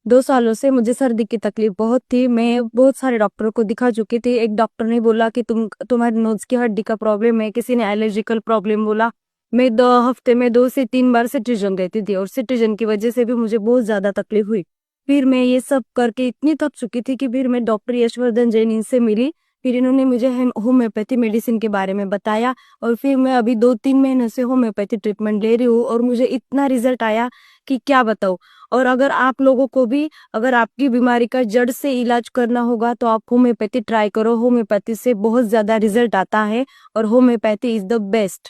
2 सालों से मुझे सर्दी की तकलीफ बहुत थी। मैं बहुत सारे डॉक्टरों को दिखा चुकी थी। एक डॉक्टर ने बोला कि तुम्हारे नोज़ की हड्डी का प्रॉब्लम है, किसी ने एलर्जिकल प्रॉब्लम बोला। मैं 2 हफ्ते में 2 से 3 बार सिट्रीजिन लेती थी और सिट्रीजिन की वजह से भी मुझे बहुत ज़्यादा तकलीफ हुई। फिर मैं ये सब करके इतनी थक चुकी थी कि फिर मैं डॉक्टर यशवर्धन जैन इनसे मिली। फिर इन्होंने मुझे होम्योपैथी मेडिसिन के बारे में बताया और फिर मैं अभी 2-3 महीने से होम्योपैथी ट्रीटमेंट ले रही हूँ और मुझे इतना रिजल्ट आया कि क्या बताऊँ। और अगर आप लोगों को भी अगर आपकी बीमारी का जड़ से इलाज करना होगा तो आप होम्योपैथी ट्राई करो। होम्योपैथी से बहुत ज़्यादा रिजल्ट आता है और होम्योपैथी इज़ द बेस्ट।